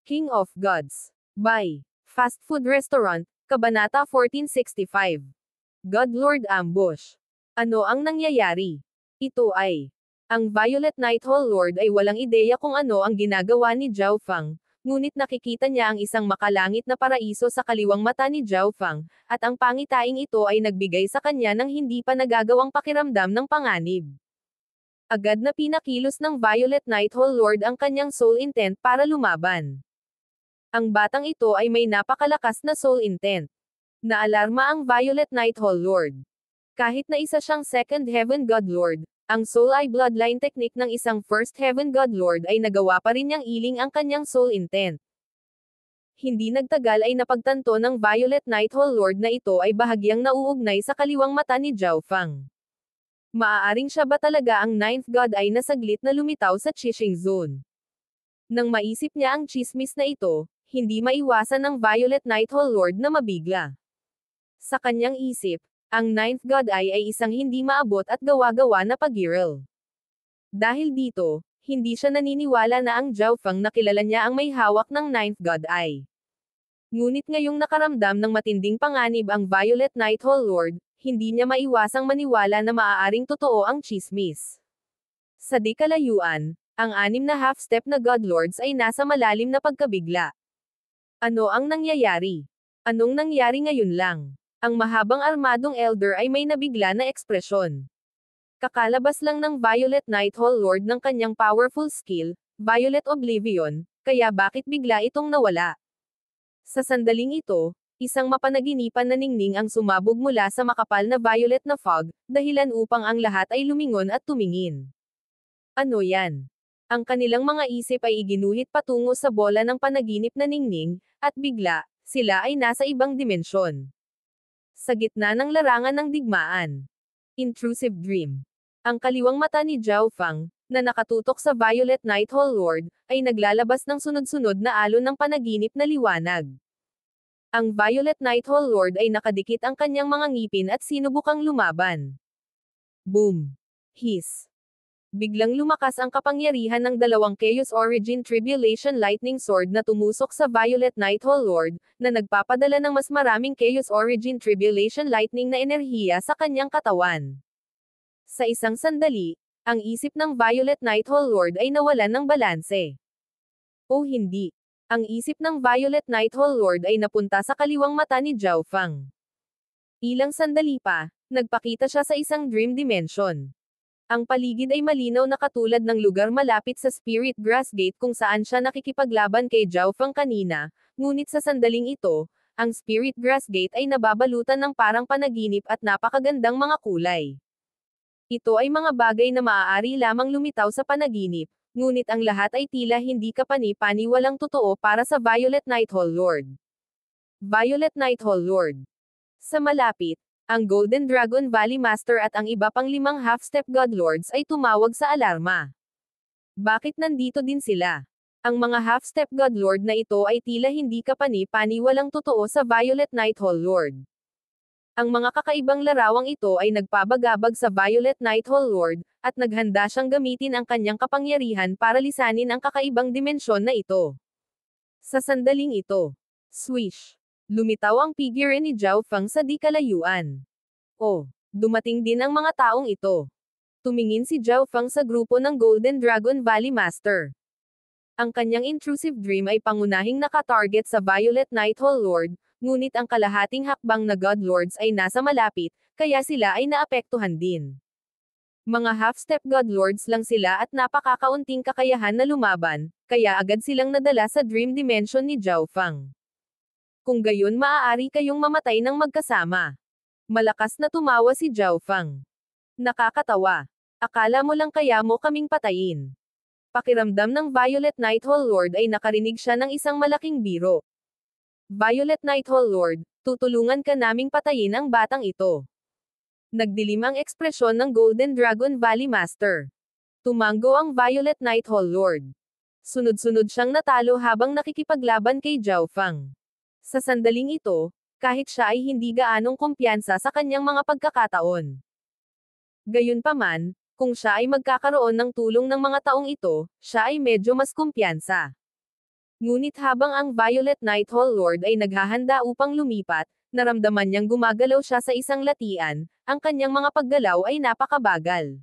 King of Gods. By Fast Food Restaurant, Kabanata 1465. God Lord Ambush. Ano ang nangyayari? Ito ay ang Violet Nighthall Lord ay walang ideya kung ano ang ginagawa ni Zhao Fang, ngunit nakikita niya ang isang makalangit na paraiso sa kaliwang mata ni Zhao Fang, at ang pangitaing ito ay nagbigay sa kanya ng hindi pa nagagawang pakiramdam ng panganib. Agad na pinakilos ng Violet Nighthall Lord ang kanyang soul intent para lumaban. Ang batang ito ay may napakalakas na soul intent. Naalarma ang Violet Nighthall Lord. Kahit na isa siyang Second Heaven God Lord, ang Soul Eye Bloodline technique ng isang First Heaven God Lord ay nagawa pa rin niyang iling ang kanyang soul intent. Hindi nagtagal ay napagtanto ng Violet Nighthall Lord na ito ay bahagyang nauugnay sa kaliwang mata ni Zhao Fang. Maaaring siya ba talaga ang Ninth God ay nasaglit na lumitaw sa Qixing Zone? Nang maisip niya ang chismis na ito, hindi maiwasan ng Violet Nighthall Lord na mabigla. Sa kanyang isip, ang Ninth God Eye ay isang hindi maabot at gawa-gawa na pag-iral. Dahil dito, hindi siya naniniwala na ang Zhao Fang na kilala niya ang may hawak ng Ninth God Eye. Ngunit ngayong nakaramdam ng matinding panganib ang Violet Nighthall Lord, hindi niya maiwasang maniwala na maaaring totoo ang chismis. Sa di kalayuan, ang 6 na half-step na God Lords ay nasa malalim na pagkabigla. Ano ang nangyayari? Anong nangyari ngayon lang? Ang mahabang armadong elder ay may nabigla na ekspresyon. Kakalabas lang ng Violet Nighthall Lord ng kanyang powerful skill, Violet Oblivion, kaya bakit bigla itong nawala? Sa sandaling ito, isang mapanaginipan na ningning ang sumabog mula sa makapal na violet na fog, dahilan upang ang lahat ay lumingon at tumingin. Ano yan? Ang kanilang mga isip ay iginuhit patungo sa bola ng panaginip na ningning, at bigla, sila ay nasa ibang dimensyon. Sa gitna ng larangan ng digmaan. Intrusive Dream. Ang kaliwang mata ni Zhao Fang, na nakatutok sa Violet Nighthall Lord, ay naglalabas ng sunod-sunod na alon ng panaginip na liwanag. Ang Violet Nighthall Lord ay nakadikit ang kanyang mga ngipin at sinubukang lumaban. Boom! Hiss! Biglang lumakas ang kapangyarihan ng dalawang Chaos Origin Tribulation Lightning Sword na tumusok sa Violet Nighthall Lord, na nagpapadala ng mas maraming Chaos Origin Tribulation Lightning na enerhiya sa kanyang katawan. Sa isang sandali, ang isip ng Violet Nighthall Lord ay nawalan ng balanse. O hindi. Ang isip ng Violet Nighthall Lord ay napunta sa kaliwang mata ni Zhao Fang. Ilang sandali pa, nagpakita siya sa isang dream dimension. Ang paligid ay malinaw na katulad ng lugar malapit sa Spirit Grass Gate kung saan siya nakikipaglaban kay Zhao Fang kanina, ngunit sa sandaling ito, ang Spirit Grass Gate ay nababalutan ng parang panaginip at napakagandang mga kulay. Ito ay mga bagay na maaari lamang lumitaw sa panaginip, ngunit ang lahat ay tila hindi kapani-paniwalang totoo para sa Violet Nighthall Lord. Violet Nighthall Lord. Sa malapit, ang Golden Dragon Valley Master at ang iba pang 5 half-step God Lords ay tumawag sa alarma. Bakit nandito din sila? Ang mga half-step God Lord na ito ay tila hindi kapani-paniwalang totoo sa Violet Nighthall Lord. Ang mga kakaibang larawang ito ay nagpabagabag sa Violet Nighthall Lord, at naghanda siyang gamitin ang kanyang kapangyarihan para lisanin ang kakaibang dimensyon na ito. Sa sandaling ito, swish! Lumitaw ang figure ni Zhao Fang sa di kalayuan. Dumating din ang mga taong ito. Tumingin si Zhao Fang sa grupo ng Golden Dragon Valley Master. Ang kanyang intrusive dream ay pangunahing nakatarget sa Violet Nighthall Lord, ngunit ang kalahating hakbang na God Lords ay nasa malapit, kaya sila ay naapektuhan din. Mga half-step God Lords lang sila at napakakaunting kakayahan na lumaban, kaya agad silang nadala sa dream dimension ni Zhao Fang. Kung gayon maaari kayong mamatay ng magkasama. Malakas na tumawa si Zhao Fang. Nakakatawa. Akala mo lang kaya mo kaming patayin. Pakiramdam ng Violet Nighthall Lord ay nakarinig siya ng isang malaking biro. Violet Nighthall Lord, tutulungan ka naming patayin ang batang ito. Nagdilim ang ekspresyon ng Golden Dragon Valley Master. Tumango ang Violet Nighthall Lord. Sunod-sunod siyang natalo habang nakikipaglaban kay Zhao Fang. Sa sandaling ito, kahit siya ay hindi gaanong kumpiyansa sa kanyang mga pagkakataon. Gayunpaman, kung siya ay magkakaroon ng tulong ng mga taong ito, siya ay medyo mas kumpiyansa. Ngunit habang ang Violet Night Hall Lord ay naghahanda upang lumipat, naramdaman niyang gumagalaw siya sa isang latian, ang kanyang mga paggalaw ay napakabagal.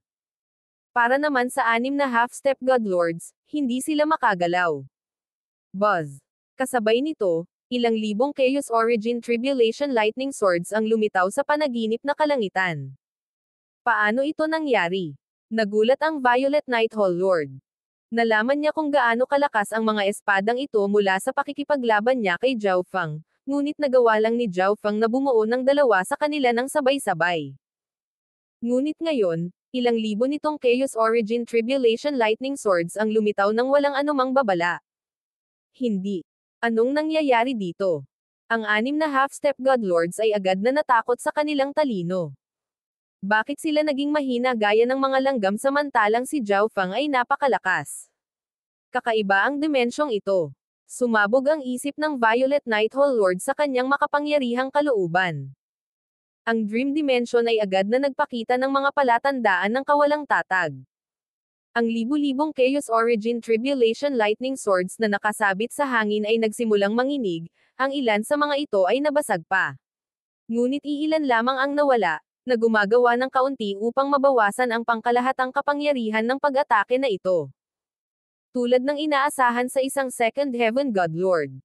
Para naman sa anim na half-step God Lords, hindi sila makagalaw. Buzz. Kasabay nito, ilang libong Chaos Origin Tribulation Lightning Swords ang lumitaw sa panaginip na kalangitan. Paano ito nangyari? Nagulat ang Violet Night Hall Lord. Nalaman niya kung gaano kalakas ang mga espadang ito mula sa pakikipaglaban niya kay Zhao Feng, ngunit nagawa lang ni Zhao Feng na bumuo ng dalawa sa kanila ng sabay-sabay. Ngunit ngayon, ilang libo nitong Chaos Origin Tribulation Lightning Swords ang lumitaw ng walang anumang babala. Hindi. Anong nangyayari dito? Ang anim na half-step God Lords ay agad na natakot sa kanilang talino. Bakit sila naging mahina gaya ng mga langgam samantalang si Zhao Feng ay napakalakas? Kakaiba ang dimensyong ito. Sumabog ang isip ng Violet Night Hall Lord sa kanyang makapangyarihang kalooban. Ang Dream Dimension ay agad na nagpakita ng mga palatandaan ng kawalang tatag. Ang libu-libong Chaos Origin Tribulation Lightning Swords na nakasabit sa hangin ay nagsimulang manginig, ang ilan sa mga ito ay nabasag pa. Ngunit iilan lamang ang nawala, na gumagawa ng kaunti upang mabawasan ang pangkalahatang kapangyarihan ng pag-atake na ito. Tulad ng inaasahan sa isang Second Heaven God Lord.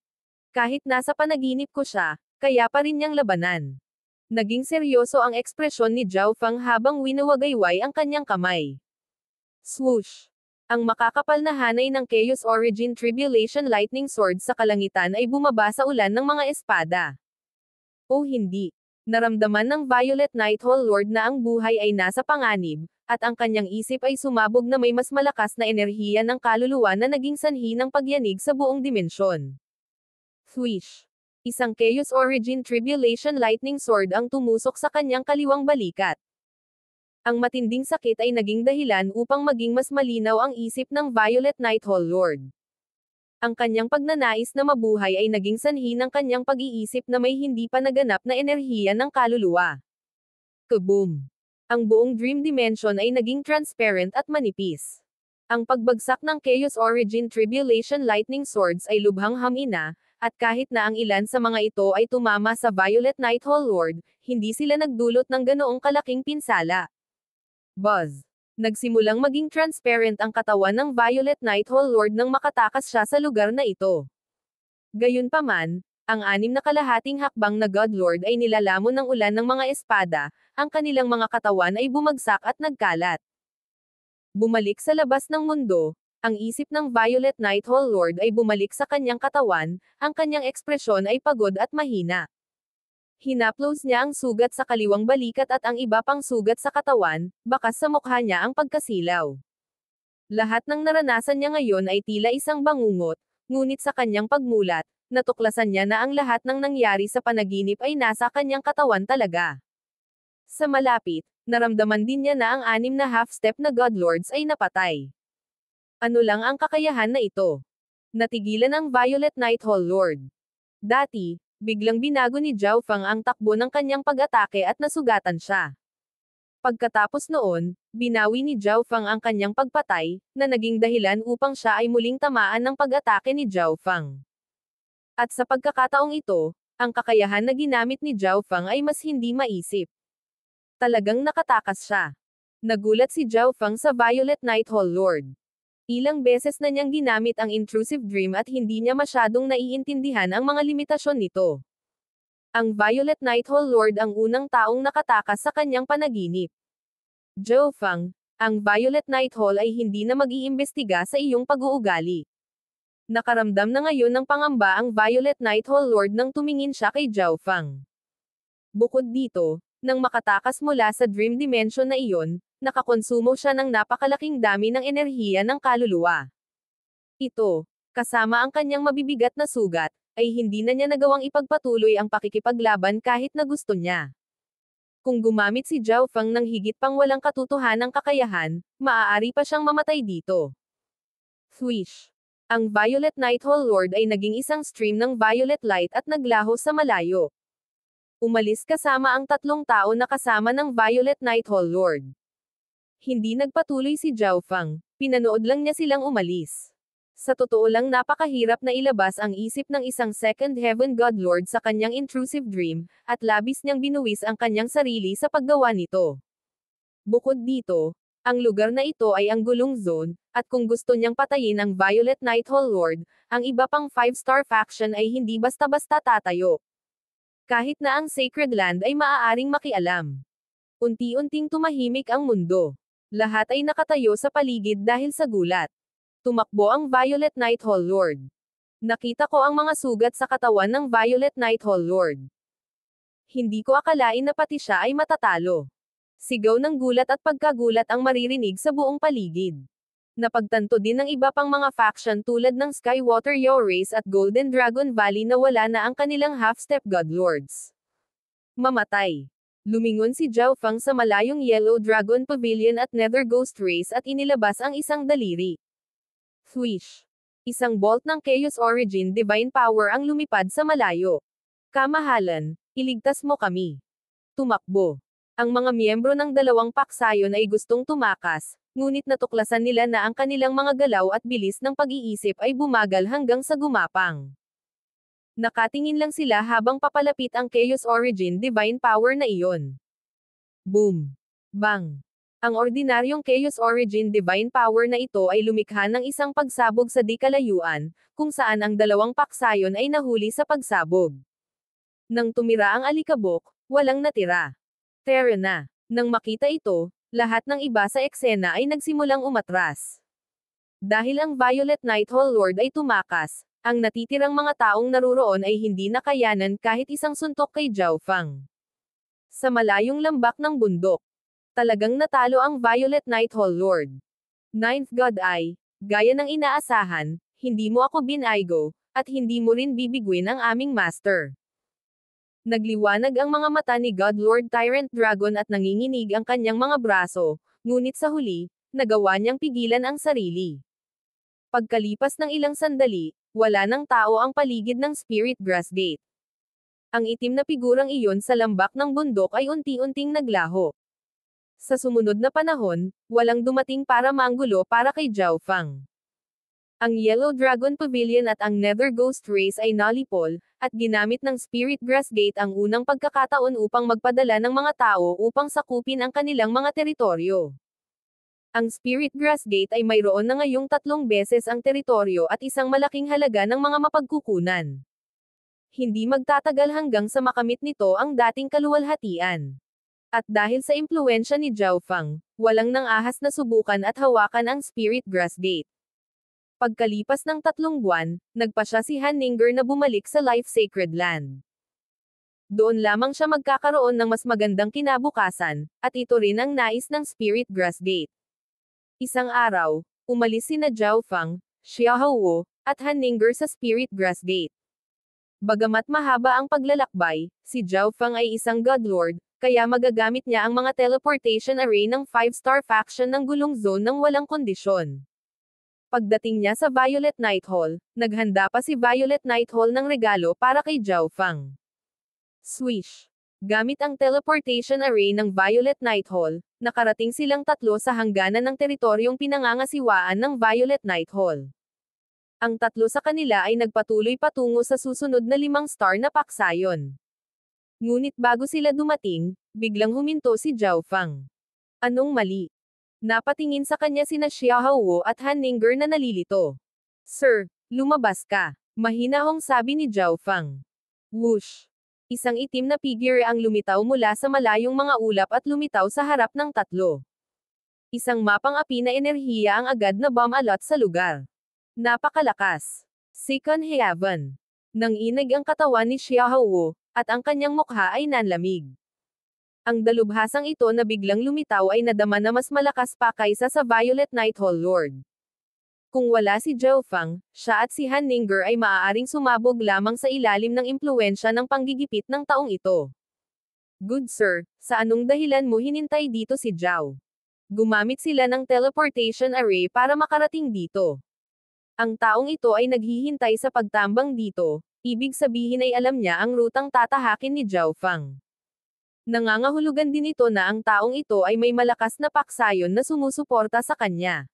Kahit nasa panaginip ko siya, kaya pa rin niyang labanan. Naging seryoso ang ekspresyon ni Zhao Feng habang winawagayway ang kanyang kamay. Swoosh! Ang makakapal na hanay ng Chaos Origin Tribulation Lightning Sword sa kalangitan ay bumaba sa ulan ng mga espada. O hindi. Naramdaman ng Violet Night Hall Lord na ang buhay ay nasa panganib, at ang kanyang isip ay sumabog na may mas malakas na enerhiya ng kaluluwa na naging sanhi ng pagyanig sa buong dimensyon. Swish! Isang Chaos Origin Tribulation Lightning Sword ang tumusok sa kanyang kaliwang balikat. Ang matinding sakit ay naging dahilan upang maging mas malinaw ang isip ng Violet Night Hall Lord. Ang kanyang pagnanais na mabuhay ay naging sanhi ng kanyang pag-iisip na may hindi pa naganap na enerhiya ng kaluluwa. Kaboom! Ang buong Dream Dimension ay naging transparent at manipis. Ang pagbagsak ng Chaos Origin Tribulation Lightning Swords ay lubhang hamina, at kahit na ang ilan sa mga ito ay tumama sa Violet Night Hall Lord, hindi sila nagdulot ng ganoong kalaking pinsala. Buzz! Nagsimulang maging transparent ang katawan ng Violet Night Hall Lord nang makatakas siya sa lugar na ito. Gayunpaman, ang anim na kalahating hakbang na God Lord ay nilalamon ng ulan ng mga espada, ang kanilang mga katawan ay bumagsak at nagkalat. Bumalik sa labas ng mundo, ang isip ng Violet Night Hall Lord ay bumalik sa kanyang katawan, ang kanyang ekspresyon ay pagod at mahina. Hinaplos niya ang sugat sa kaliwang balikat at ang iba pang sugat sa katawan, bakas sa mukha niya ang pagkasilaw. Lahat ng naranasan niya ngayon ay tila isang bangungot, ngunit sa kanyang pagmulat, natuklasan niya na ang lahat ng nangyari sa panaginip ay nasa kanyang katawan talaga. Sa malapit, naramdaman din niya na ang anim na half-step na God Lords ay napatay. Ano lang ang kakayahan na ito? Natigilan ang Violet Night Hall Lord. Dati, biglang binago ni Zhao Feng ang takbo ng kanyang pag-atake at nasugatan siya. Pagkatapos noon, binawi ni Zhao Feng ang kanyang pagpatay, na naging dahilan upang siya ay muling tamaan ng pag-atake ni Zhao Feng. At sa pagkakataong ito, ang kakayahan na ginamit ni Zhao Feng ay mas hindi maisip. Talagang nakatakas siya. Nagulat si Zhao Feng sa Violet Night Hall Lord. Ilang beses na niyang ginamit ang intrusive dream at hindi niya masyadong naiintindihan ang mga limitasyon nito. Ang Violet Night Hall Lord ang unang taong nakatakas sa kanyang panaginip. Zhao Feng, ang Violet Night Hall ay hindi na mag-iimbestiga sa iyong pag-uugali. Nakaramdam na ngayon ng pangamba ang Violet Night Hall Lord nang tumingin siya kay Zhao Feng. Bukod dito, nang makatakas mula sa Dream Dimension na iyon, nakakonsumo siya ng napakalaking dami ng enerhiya ng kaluluwa. Ito, kasama ang kanyang mabibigat na sugat, ay hindi na niya nagawang ipagpatuloy ang pakikipaglaban kahit na gusto niya. Kung gumamit si Zhao Feng ng higit pang walang katotohanang kakayahan, maaari pa siyang mamatay dito. Swish! Ang Violet Night Hall Lord ay naging isang stream ng violet light at naglaho sa malayo. Umalis kasama ang tatlong tao na kasama ng Violet Night Hall Lord. Hindi nagpatuloy si Zhao Feng, pinanood lang niya silang umalis. Sa totoo lang napakahirap na ilabas ang isip ng isang Second Heaven God Lord sa kanyang intrusive dream, at labis niyang binuwis ang kanyang sarili sa paggawa nito. Bukod dito, ang lugar na ito ay ang gulong zone, at kung gusto niyang patayin ang Violet Nighthall Lord, ang iba pang 5-star faction ay hindi basta-basta tatayo. Kahit na ang Sacred Land ay maaaring makialam. Unti-unting tumahimik ang mundo. Lahat ay nakatayo sa paligid dahil sa gulat. Tumakbo ang Violet Nighthall Lord. Nakita ko ang mga sugat sa katawan ng Violet Nighthall Lord. Hindi ko akalain na pati siya ay matatalo. Sigaw ng gulat at pagkagulat ang maririnig sa buong paligid. Napagtanto din ng iba pang mga faction tulad ng Skywater Yores at Golden Dragon Valley na wala na ang kanilang half-step godlords. Mamatay. Lumingon si Zhao Fang sa malayong Yellow Dragon Pavilion at Nether Ghost Race at inilabas ang isang daliri. Swish. Isang bolt ng Chaos Origin Divine Power ang lumipad sa malayo. Kamahalan, iligtas mo kami. Tumakbo. Ang mga miyembro ng dalawang paksayon ay gustong tumakas, ngunit natuklasan nila na ang kanilang mga galaw at bilis ng pag-iisip ay bumagal hanggang sa gumapang. Nakatingin lang sila habang papalapit ang Chaos Origin Divine Power na iyon. Boom! Bang! Ang ordinaryong Chaos Origin Divine Power na ito ay lumikha ng isang pagsabog sa di-kalayuan, kung saan ang dalawang paksayon ay nahuli sa pagsabog. Nang tumira ang alikabok, walang natira. Tara na. Nang makita ito, lahat ng iba sa eksena ay nagsimulang umatras. Dahil ang Violet Nighthall Lord ay tumakas, ang natitirang mga taong naruroon ay hindi nakayanan kahit isang suntok kay Zhao Fang. Sa malayong lambak ng bundok, talagang natalo ang Violet Nighthall Lord. Ninth God Eye, gaya ng inaasahan, hindi mo ako binaygo, at hindi mo rin bibigwin ang aming master. Nagliwanag ang mga mata ni God Lord Tyrant Dragon at nanginginig ang kanyang mga braso, ngunit sa huli, nagawa niyang pigilan ang sarili. Pagkalipas ng ilang sandali, wala ng tao ang paligid ng Spirit Grass Gate. Ang itim na figurang iyon sa lambak ng bundok ay unti-unting naglaho. Sa sumunod na panahon, walang dumating para manggulo para kay Zhao Fang. Ang Yellow Dragon Pavilion at ang Nether Ghost Race ay nalipol, at ginamit ng Spirit Grass Gate ang unang pagkakataon upang magpadala ng mga tao upang sakupin ang kanilang mga teritoryo. Ang Spirit Grass Gate ay mayroon na ngayong 3 beses ang teritoryo at isang malaking halaga ng mga mapagkukunan. Hindi magtatagal hanggang sa makamit nito ang dating kaluwalhatian. At dahil sa impluwensya ni Zhao Fang, walang nang ahas na subukan at hawakan ang Spirit Grass Gate. Pagkalipas ng 3 buwan, nagpa siya si Han Ninger na bumalik sa Life Sacred Land. Doon lamang siya magkakaroon ng mas magandang kinabukasan, at ito rin ang nais ng Spirit Grass Gate. Isang araw, umalis sina Zhao Fang, Xia Houwo, at Han Ninger sa Spirit Grass Gate. Bagamat mahaba ang paglalakbay, si Zhao Fang ay isang godlord, kaya magagamit niya ang mga teleportation array ng 5-star faction ng gulong zone ng walang kondisyon. Pagdating niya sa Violet Nighthall, naghanda pa si Violet Nighthall ng regalo para kay Zhao Fang. Swish! Gamit ang teleportation array ng Violet Nighthall, nakarating silang 3 sa hangganan ng teritoryong pinangangasiwaan ng Violet Nighthall. Ang 3 sa kanila ay nagpatuloy patungo sa susunod na 5-star na paksayon. Ngunit bago sila dumating, biglang huminto si Zhao Fang. Anong mali? Napatingin sa kanya sina Xia Houwo at Han Ninger na nalilito. Sir, lumabas ka. Mahinahong sabi ni Zhao Fang. Whoosh! Isang itim na figure ang lumitaw mula sa malayong mga ulap at lumitaw sa harap ng 3. Isang mapang api na enerhiya ang agad na bumalot sa lugar. Napakalakas. Second Heaven. Nanginig ang katawan ni Xia Houwo, at ang kanyang mukha ay nanlamig. Ang dalubhasang ito na biglang lumitaw ay nadama na mas malakas pa kaysa sa Violet Nighthall Lord. Kung wala si Zhao Fang, siya at si Han Ninger ay maaaring sumabog lamang sa ilalim ng impluwensya ng panggigipit ng taong ito. Good sir, sa anong dahilan mo hinintay dito si Zhao? Gumamit sila ng teleportation array para makarating dito. Ang taong ito ay naghihintay sa pagtambang dito, ibig sabihin ay alam niya ang rutang tatahakin ni Zhao Fang. Nangangahulugan din ito na ang taong ito ay may malakas na paksayon na sumusuporta sa kanya.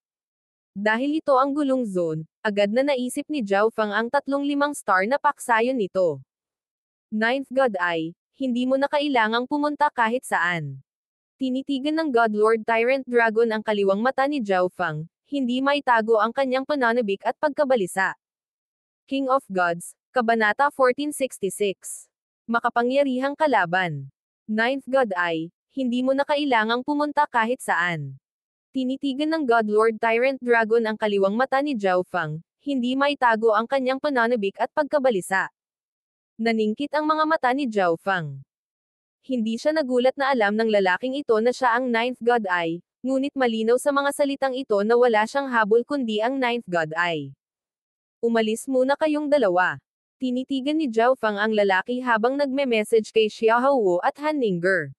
Dahil ito ang gulong zone, agad na naisip ni Zhao Feng ang 35 star na paksayon nito. Ninth God Eye, hindi mo na kailangang pumunta kahit saan. Tinitigan ng God Lord Tyrant Dragon ang kaliwang mata ni Zhao Feng, hindi maitago ang kanyang pananabik at pagkabalisa. King of Gods, Kabanata 1466. Makapangyarihang kalaban. Ninth God Eye, hindi mo na kailangang pumunta kahit saan. Tinitigan ng God Lord Tyrant Dragon ang kaliwang mata ni Zhao Feng, hindi maitago ang kanyang pananabik at pagkabalisa. Naningkit ang mga mata ni Zhao Feng. Hindi siya nagulat na alam ng lalaking ito na siya ang Ninth God Eye, ngunit malinaw sa mga salitang ito na wala siyang habol kundi ang Ninth God Eye. Umalis muna kayong dalawa. Tinitigan ni Zhao Feng ang lalaki habang nagme-message kay Xiaohuo at Han Ningger.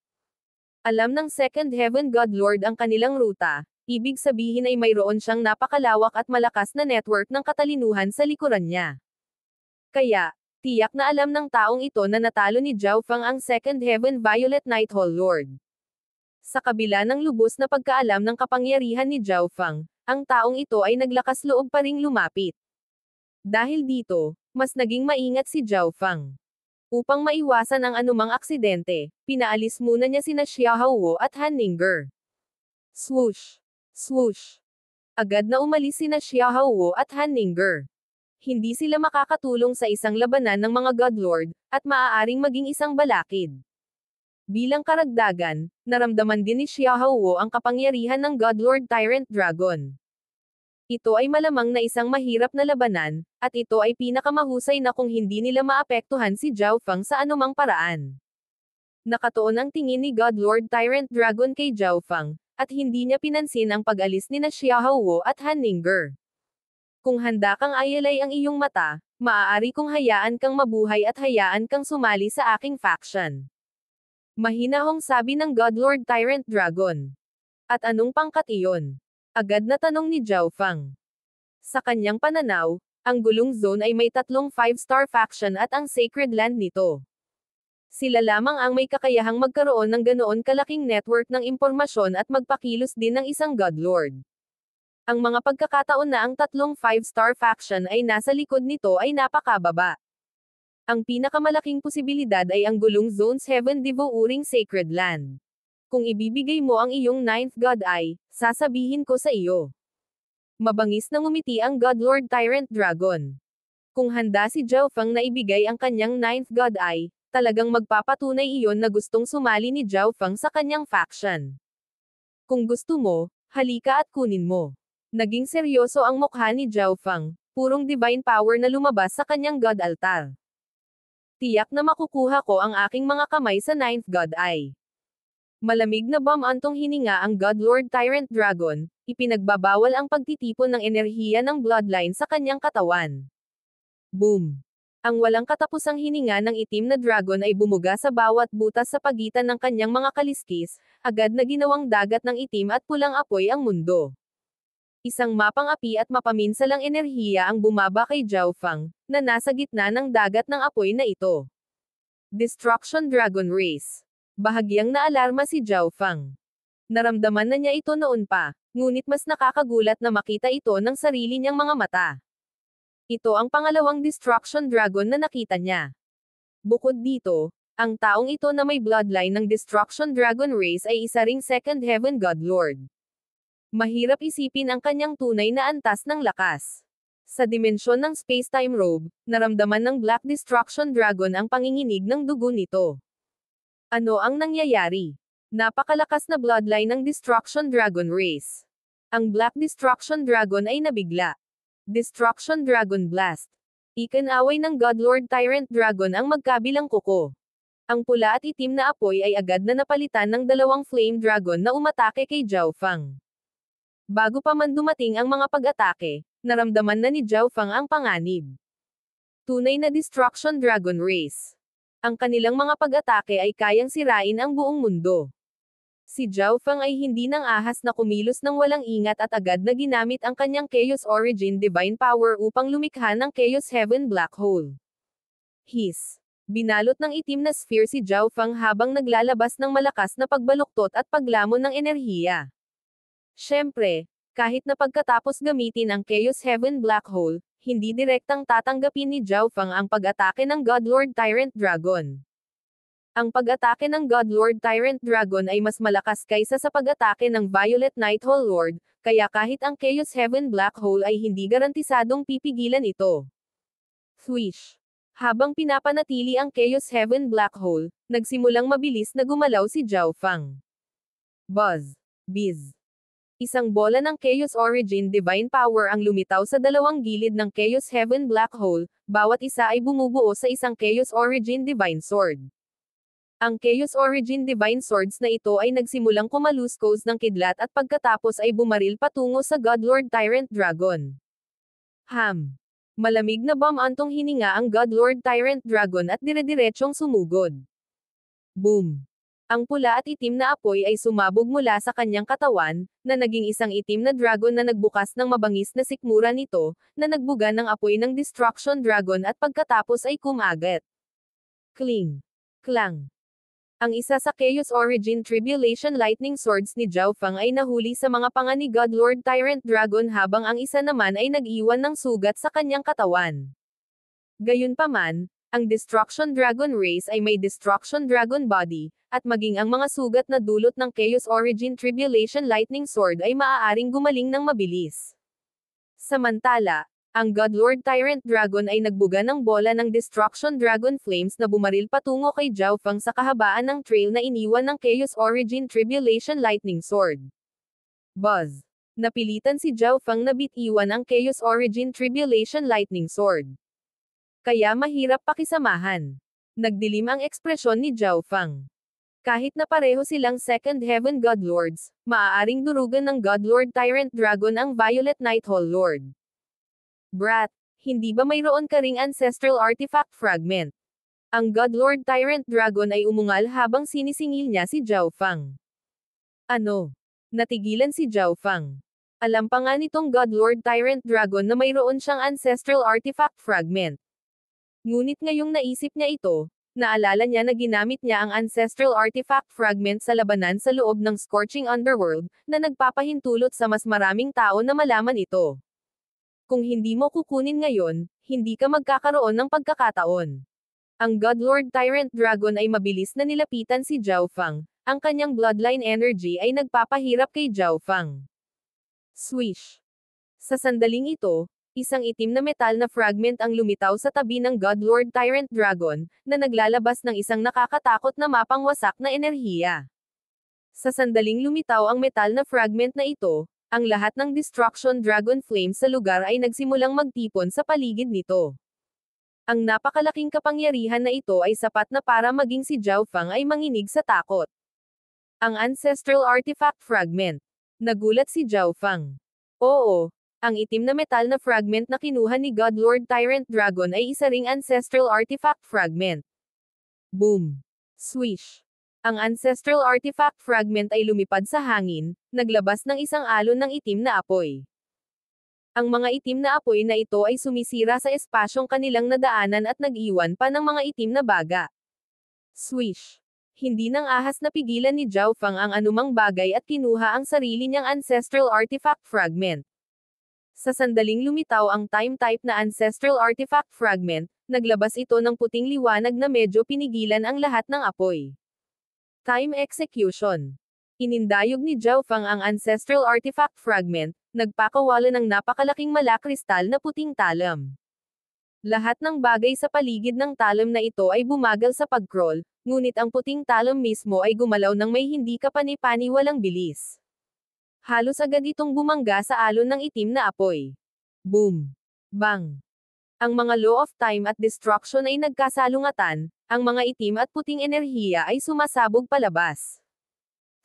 Alam ng Second Heaven God Lord ang kanilang ruta, ibig sabihin ay mayroon siyang napakalawak at malakas na network ng katalinuhan sa likuran niya. Kaya, tiyak na alam ng taong ito na natalo ni Zhao Feng ang Second Heaven Violet Night Hall Lord. Sa kabila ng lubos na pagkaalam ng kapangyarihan ni Zhao Feng, ang taong ito ay naglakas loob pa ring lumapit. Dahil dito, mas naging maingat si Zhao Feng. Upang maiwasan ang anumang aksidente, pinaalis muna niya sina Xiaohuo at Han Ningger. Swoosh! Swoosh! Agad na umalis sina Xiaohuo at Han Ningger. Hindi sila makakatulong sa isang labanan ng mga God Lord, at maaaring maging isang balakid. Bilang karagdagan, naramdaman din ni Xiaohuo ang kapangyarihan ng God Lord Tyrant Dragon. Ito ay malamang na isang mahirap na labanan, at ito ay pinakamahusay na kung hindi nila maapektuhan si Zhao Feng sa anumang paraan. Nakatuon ang tingin ni God Lord Tyrant Dragon kay Zhao Feng, at hindi niya pinansin ang pag-alis ni na Xiaohuo at Han Ningger. Kung handa kang ayalay ang iyong mata, maaari kong hayaan kang mabuhay at hayaan kang sumali sa aking faction. Mahinahong sabi ng God Lord Tyrant Dragon. At anong pangkat iyon? Agad na tanong ni Zhao Feng. Sa kanyang pananaw, ang gulong zone ay may 3 5-star faction at ang sacred land nito. Sila lamang ang may kakayahang magkaroon ng ganoon kalaking network ng impormasyon at magpakilos din ng isang God Lord. Ang mga pagkakataon na ang 3 5-star faction ay nasa likod nito ay napakababa. Ang pinakamalaking posibilidad ay ang gulong zone's Heaven Devouring Sacred Land. Kung ibibigay mo ang iyong Ninth God Eye, sasabihin ko sa iyo. Mabangis na ngumiti ang God Lord Tyrant Dragon. Kung handa si Zhao Feng na ibigay ang kanyang Ninth God Eye, talagang magpapatunay iyon na gustong sumali ni Zhao Feng sa kanyang faction. Kung gusto mo, halika at kunin mo. Naging seryoso ang mukha ni Zhao Feng, purong divine power na lumabas sa kanyang God Altar. Tiyak na makukuha ko ang aking mga kamay sa Ninth God Eye. Malamig na bumantong hininga ang God Lord Tyrant Dragon, ipinagbabawal ang pagtitipon ng enerhiya ng bloodline sa kanyang katawan. Boom! Ang walang katapusang hininga ng itim na dragon ay bumuga sa bawat butas sa pagitan ng kanyang mga kaliskis, agad na ginawang dagat ng itim at pulang apoy ang mundo. Isang mapang api at mapaminsalang enerhiya ang bumaba kay Zhao Feng, na nasa gitna ng dagat ng apoy na ito. Destruction Dragon Race. Bahagyang naalarma si Zhao Feng. Naramdaman na niya ito noon pa, ngunit mas nakakagulat na makita ito ng sarili niyang mga mata. Ito ang pangalawang Destruction Dragon na nakita niya. Bukod dito, ang taong ito na may bloodline ng Destruction Dragon Race ay isa ring Second Heaven God Lord. Mahirap isipin ang kanyang tunay na antas ng lakas. Sa dimensyon ng space-time robe, naramdaman ng Black Destruction Dragon ang panginginig ng dugo nito. Ano ang nangyayari? Napakalakas na bloodline ng Destruction Dragon Race. Ang Black Destruction Dragon ay nabigla. Destruction Dragon Blast. Ikinaway ng God Lord Tyrant Dragon ang magkabilang kuko. Ang pula at itim na apoy ay agad na napalitan ng dalawang Flame Dragon na umatake kay Zhao Feng. Bago pa man dumating ang mga pag-atake, naramdaman na ni Zhao Feng ang panganib. Tunay na Destruction Dragon Race. Ang kanilang mga pag-atake ay kayang sirain ang buong mundo. Si Zhao Feng ay hindi nang ahas na kumilos ng walang ingat at agad na ginamit ang kanyang Chaos Origin Divine Power upang lumikha ng Chaos Heaven Black Hole. Hiss! Binalot ng itim na sphere si Zhao Feng habang naglalabas ng malakas na pagbaluktot at paglamon ng enerhiya. Siyempre, Kahit na pagkatapos gamitin ang Chaos Heaven Black Hole, hindi direktang tatanggapin ni Zhao Feng ang pag-atake ng Godlord Tyrant Dragon. Ang pag-atake ng Godlord Tyrant Dragon ay mas malakas kaysa sa pag-atake ng Violet Night Hole Lord, kaya kahit ang Chaos Heaven Black Hole ay hindi garantisadong pipigilan ito. Swish! Habang pinapanatili ang Chaos Heaven Black Hole, nagsimulang mabilis na gumalaw si Zhao Feng. Buzz! Biz! Isang bola ng Chaos Origin Divine Power ang lumitaw sa dalawang gilid ng Chaos Heaven Black Hole, bawat isa ay bumubuo sa isang Chaos Origin Divine Sword. Ang Chaos Origin Divine Swords na ito ay nagsimulang kumaluskos ng kidlat at pagkatapos ay bumaril patungo sa Godlord Tyrant Dragon. Malamig na bamantong hininga ang Godlord Tyrant Dragon at dire-diretsyong sumugod. Boom! Ang pula at itim na apoy ay sumabog mula sa kanyang katawan, na naging isang itim na dragon na nagbukas ng mabangis na sikmura nito, na nagbuga ng apoy ng Destruction Dragon at pagkatapos ay kumagat. Kling! Klang! Ang isa sa Chaos Origin Tribulation Lightning Swords ni Zhao Feng ay nahuli sa mga panga ni Godlord Tyrant Dragon habang ang isa naman ay nag-iwan ng sugat sa kanyang katawan. Gayunpaman, ang Destruction Dragon Race ay may Destruction Dragon Body, at maging ang mga sugat na dulot ng Chaos Origin Tribulation Lightning Sword ay maaaring gumaling ng mabilis. Samantala, ang Godlord Tyrant Dragon ay nagbuga ng bola ng Destruction Dragon Flames na bumaril patungo kay Zhao Feng sa kahabaan ng trail na iniwan ng Chaos Origin Tribulation Lightning Sword. Buzz! Napilitan si Zhao Feng na bitiwan ang Chaos Origin Tribulation Lightning Sword. Kaya mahirap pakisamahan. Nagdilim ang ekspresyon ni Zhao Feng. Kahit na pareho silang Second Heaven Godlords, maaaring durugan ng Godlord Tyrant Dragon ang Violet Night Hole Lord. Brat, hindi ba mayroon ka ring Ancestral Artifact Fragment? Ang Godlord Tyrant Dragon ay umungal habang sinisingil niya si Zhao Feng. Ano? Natigilan si Zhao Feng. Alam pa nga nitong Godlord Tyrant Dragon na mayroon siyang Ancestral Artifact Fragment. Ngunit ngayong naisip niya ito, naalala niya na ginamit niya ang Ancestral Artifact Fragment sa labanan sa loob ng Scorching Underworld, na nagpapahintulot sa mas maraming tao na malaman ito. Kung hindi mo kukunin ngayon, hindi ka magkakaroon ng pagkakataon. Ang Godlord Tyrant Dragon ay mabilis na nilapitan si Zhao Feng, ang kanyang bloodline energy ay nagpapahirap kay Zhao Feng. Swish! Sa sandaling ito, isang itim na metal na fragment ang lumitaw sa tabi ng Godlord Tyrant Dragon, na naglalabas ng isang nakakatakot na mapangwasak na enerhiya. Sa sandaling lumitaw ang metal na fragment na ito, ang lahat ng Destruction Dragon Flames sa lugar ay nagsimulang magtipon sa paligid nito. Ang napakalaking kapangyarihan na ito ay sapat na para maging si Zhao Feng ay manginig sa takot. Ang Ancestral Artifact Fragment. Nagulat si Zhao Feng. Oo. Ang itim na metal na fragment na kinuha ni Godlord Tyrant Dragon ay isa ring Ancestral Artifact Fragment. Boom! Swish! Ang Ancestral Artifact Fragment ay lumipad sa hangin, naglabas ng isang alon ng itim na apoy. Ang mga itim na apoy na ito ay sumisira sa espasyong kanilang nadaanan at nag-iwan pa ng mga itim na baga. Swish! Hindi nang ahas na pigilan ni Zhao Feng ang anumang bagay at kinuha ang sarili niyang Ancestral Artifact Fragment. Sa sandaling lumitaw ang time-type na Ancestral Artifact Fragment, naglabas ito ng puting liwanag na medyo pinigilan ang lahat ng apoy. Time Execution. Inindayog ni Zhao Feng ang Ancestral Artifact Fragment, nagpakawala ng napakalaking malakristal na puting talam. Lahat ng bagay sa paligid ng talam na ito ay bumagal sa pag-crawl, ngunit ang puting talam mismo ay gumalaw ng may hindi kapani-paniwalang bilis. Halos agad itong bumangga sa alon ng itim na apoy. Boom! Bang! Ang mga law of time at destruction ay nagkasalungatan, ang mga itim at puting enerhiya ay sumasabog palabas.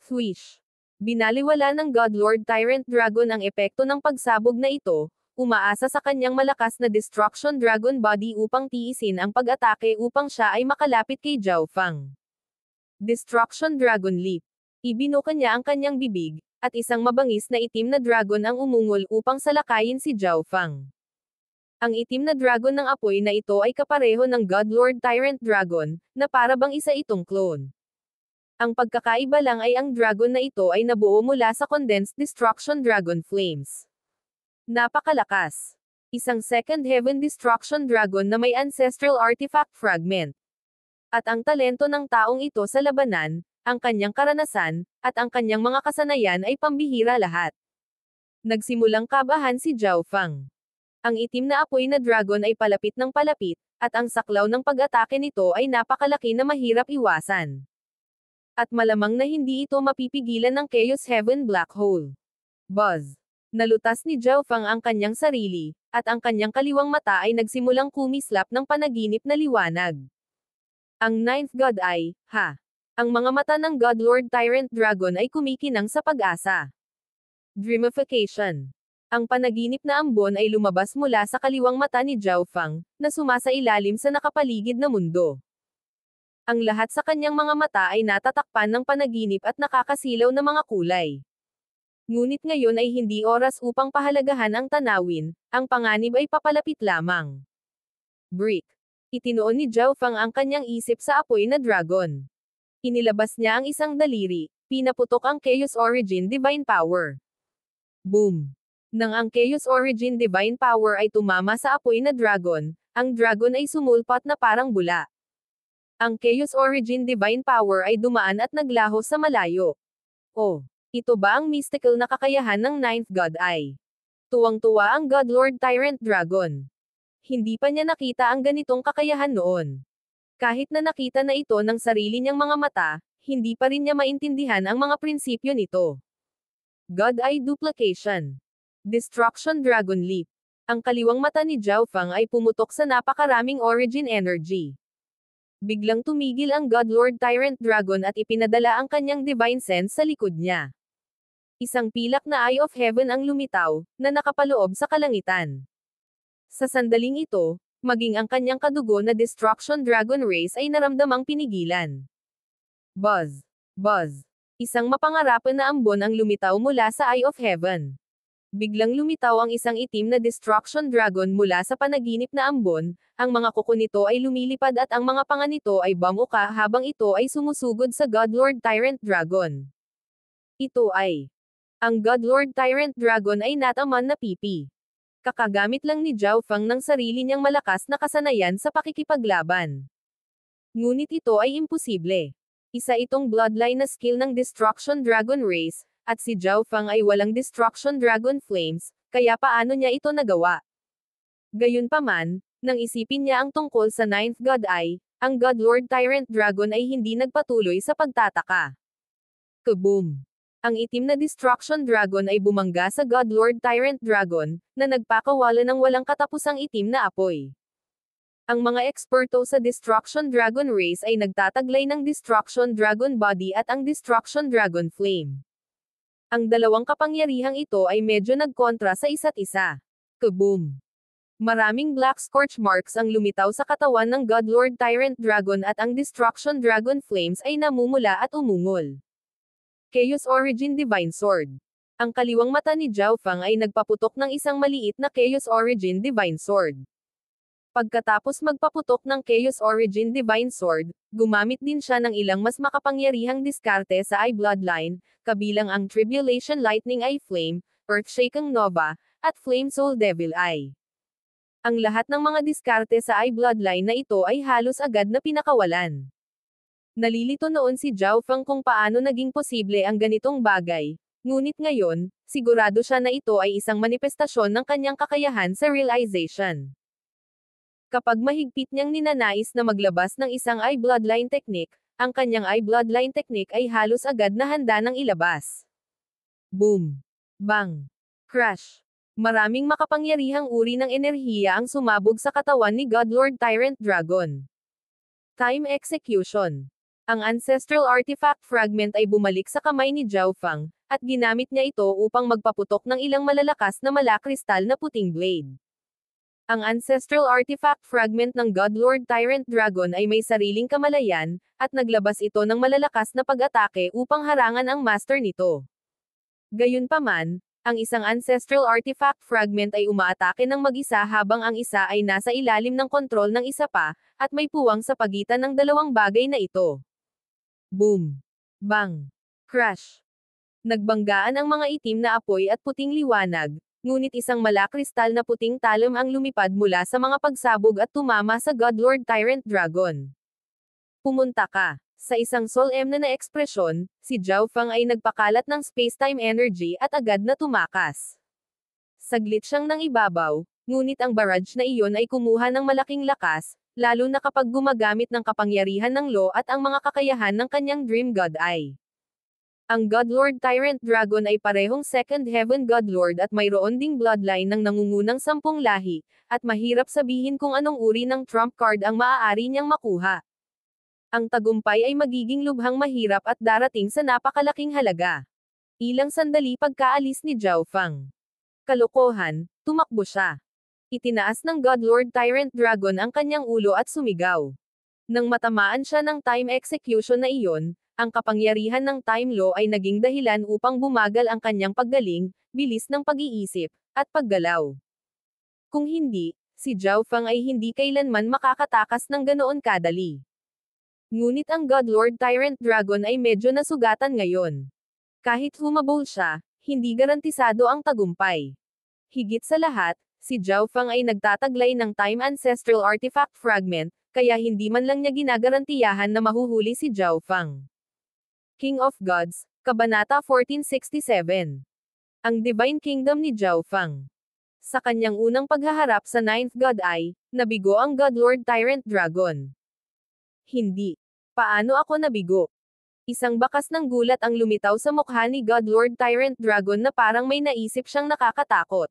Swish! Binaliwala ng Godlord Tyrant Dragon ang epekto ng pagsabog na ito, umaasa sa kanyang malakas na Destruction Dragon Body upang tiisin ang pag-atake upang siya ay makalapit kay Zhao Feng. Destruction Dragon Leap. Ibinuka niya ang kanyang bibig, at isang mabangis na itim na dragon ang umungol upang salakayin si Zhao Feng. Ang itim na dragon ng apoy na ito ay kapareho ng Godlord Tyrant Dragon, na para bang isa itong clone. Ang pagkakaiba lang ay ang dragon na ito ay nabuo mula sa condensed destruction dragon flames. Napakalakas. Isang second heaven destruction dragon na may ancestral artifact fragment. At ang talento ng taong ito sa labanan, ang kanyang karanasan, at ang kanyang mga kasanayan ay pambihira lahat. Nagsimulang kabahan si Zhao Fang. Ang itim na apoy na dragon ay palapit ng palapit, at ang saklaw ng pag-atake nito ay napakalaki na mahirap iwasan. At malamang na hindi ito mapipigilan ng Chaos Heaven Black Hole. Buzz. Nalutas ni Zhao Fang ang kanyang sarili, at ang kanyang kaliwang mata ay nagsimulang kumislap ng panaginip na liwanag. Ang Ninth God ay, Ang mga mata ng God Lord Tyrant Dragon ay kumikinang sa pag-asa. Dreamification. Ang panaginip na ambon ay lumabas mula sa kaliwang mata ni Zhao Fang, na sumasailalim sa nakapaligid na mundo. Ang lahat sa kanyang mga mata ay natatakpan ng panaginip at nakakasilaw na mga kulay. Ngunit ngayon ay hindi oras upang pahalagahan ang tanawin, ang panganib ay papalapit lamang. Brick. Itinoon ni Zhao Fang ang kanyang isip sa apoy na dragon. Inilabas niya ang isang daliri, pinaputok ang Chaos Origin Divine Power. Boom! Nang ang Chaos Origin Divine Power ay tumama sa apoy na dragon, ang dragon ay sumulpat na parang bula. Ang Chaos Origin Divine Power ay dumaan at naglaho sa malayo. Oh! Ito ba ang mystical na kakayahan ng Ninth God Eye? Tuwang-tuwa ang God Lord Tyrant Dragon. Hindi pa niya nakita ang ganitong kakayahan noon. Kahit na nakita na ito ng sarili niyang mga mata, hindi pa rin niya maintindihan ang mga prinsipyo nito. God Eye Duplication. Destruction Dragon Leap. Ang kaliwang mata ni Zhao Fang ay pumutok sa napakaraming origin energy. Biglang tumigil ang God Lord Tyrant Dragon at ipinadala ang kanyang divine sense sa likod niya. Isang pilak na Eye of Heaven ang lumitaw, na nakapaloob sa kalangitan. Sa sandaling ito, maging ang kanyang kadugo na Destruction Dragon Race ay naramdamang pinigilan. Buzz! Buzz! Isang mapangarapan na ambon ang lumitaw mula sa Eye of Heaven. Biglang lumitaw ang isang itim na Destruction Dragon mula sa panaginip na ambon, ang mga kuko nito ay lumilipad at ang mga panga nito ay bumuka habang ito ay sumusugod sa God Lord Tyrant Dragon. Ito ay ang God Lord Tyrant Dragon ay nataman na pipi. Kakagamit lang ni Zhao Fang ng sarili niyang malakas na kasanayan sa pakikipaglaban. Ngunit ito ay imposible. Isa itong bloodline na skill ng Destruction Dragon Race, at si Zhao Fang ay walang Destruction Dragon Flames, kaya paano niya ito nagawa? Gayunpaman, nang isipin niya ang tungkol sa Ninth God Eye, ang God Lord Tyrant Dragon ay hindi nagpatuloy sa pagtataka. Kaboom! Ang itim na Destruction Dragon ay bumangga sa God Lord Tyrant Dragon, na nagpakawala ng walang katapusang itim na apoy. Ang mga eksperto sa Destruction Dragon Race ay nagtataglay ng Destruction Dragon Body at ang Destruction Dragon Flame. Ang dalawang kapangyarihang ito ay medyo nagkontra sa isa't isa. Kaboom! Maraming black scorch marks ang lumitaw sa katawan ng God Lord Tyrant Dragon at ang Destruction Dragon Flames ay namumula at umungol. Chaos Origin Divine Sword. Ang kaliwang mata ni Zhao Fang ay nagpaputok ng isang maliit na Chaos Origin Divine Sword. Pagkatapos magpaputok ng Chaos Origin Divine Sword, gumamit din siya ng ilang mas makapangyarihang diskarte sa Eye Bloodline, kabilang ang Tribulation Lightning Eye Flame, Earthshaking Nova, at Flame Soul Devil Eye. Ang lahat ng mga diskarte sa Eye Bloodline na ito ay halos agad na pinakawalan. Nalilito noon si Zhao Fang kung paano naging posible ang ganitong bagay, ngunit ngayon, sigurado siya na ito ay isang manifestasyon ng kanyang kakayahan sa realization. Kapag mahigpit niyang ninanais na maglabas ng isang Eye Bloodline technique, ang kanyang Eye Bloodline technique ay halos agad na handa ng ilabas. Boom! Bang! Crash! Maraming makapangyarihang uri ng enerhiya ang sumabog sa katawan ni God Lord Tyrant Dragon. Time Execution. Ang Ancestral Artifact Fragment ay bumalik sa kamay ni Zhao Fang, at ginamit niya ito upang magpaputok ng ilang malalakas na malakristal na puting blade. Ang Ancestral Artifact Fragment ng God Lord Tyrant Dragon ay may sariling kamalayan, at naglabas ito ng malalakas na pag-atake upang harangan ang master nito. Gayunpaman, ang isang Ancestral Artifact Fragment ay umaatake ng mag-isa habang ang isa ay nasa ilalim ng kontrol ng isa pa, at may puwang sa pagitan ng dalawang bagay na ito. Boom! Bang! Crash! Nagbanggaan ang mga itim na apoy at puting liwanag, ngunit isang malakristal na puting talam ang lumipad mula sa mga pagsabog at tumama sa Godlord Tyrant Dragon. Pumunta ka. Sa isang solemn na ekspresyon, si Zhao Feng ay nagpakalat ng space-time energy at agad na tumakas. Saglit siyang nang ibabaw, ngunit ang barrage na iyon ay kumuha ng malaking lakas, lalo na kapag gumagamit ng kapangyarihan ng Lo at ang mga kakayahan ng kanyang Dream God Eye. Ang Godlord Tyrant Dragon ay parehong Second Heaven Godlord at mayroon ding bloodline ng nangungunang 10 lahi, at mahirap sabihin kung anong uri ng trump card ang maaari niyang makuha. Ang tagumpay ay magiging lubhang mahirap at darating sa napakalaking halaga. Ilang sandali pagkaalis ni Zhao Feng. Kalokohan, tumakbo siya. Itinaas ng Godlord Tyrant Dragon ang kanyang ulo at sumigaw. Nang matamaan siya ng time execution na iyon, ang kapangyarihan ng time law ay naging dahilan upang bumagal ang kanyang paggaling, bilis ng pag-iisip, at paggalaw. Kung hindi, si Zhao Feng ay hindi kailanman makakatakas ng ganoon kadali. Ngunit ang Godlord Tyrant Dragon ay medyo nasugatan ngayon. Kahit humabol siya, hindi garantisado ang tagumpay. Higit sa lahat, si Zhao Feng ay nagtataglay ng Time Ancestral Artifact Fragment, kaya hindi man lang niya ginagarantiyahan na mahuhuli si Zhao Feng. King of Gods, Kabanata 1467. Ang Divine Kingdom ni Zhao Feng. Sa kanyang unang paghaharap sa Ninth God Eye, nabigo ang Godlord Tyrant Dragon. Hindi. Paano ako nabigo? Isang bakas ng gulat ang lumitaw sa mukha ni Godlord Tyrant Dragon na parang may naisip siyang nakakatakot.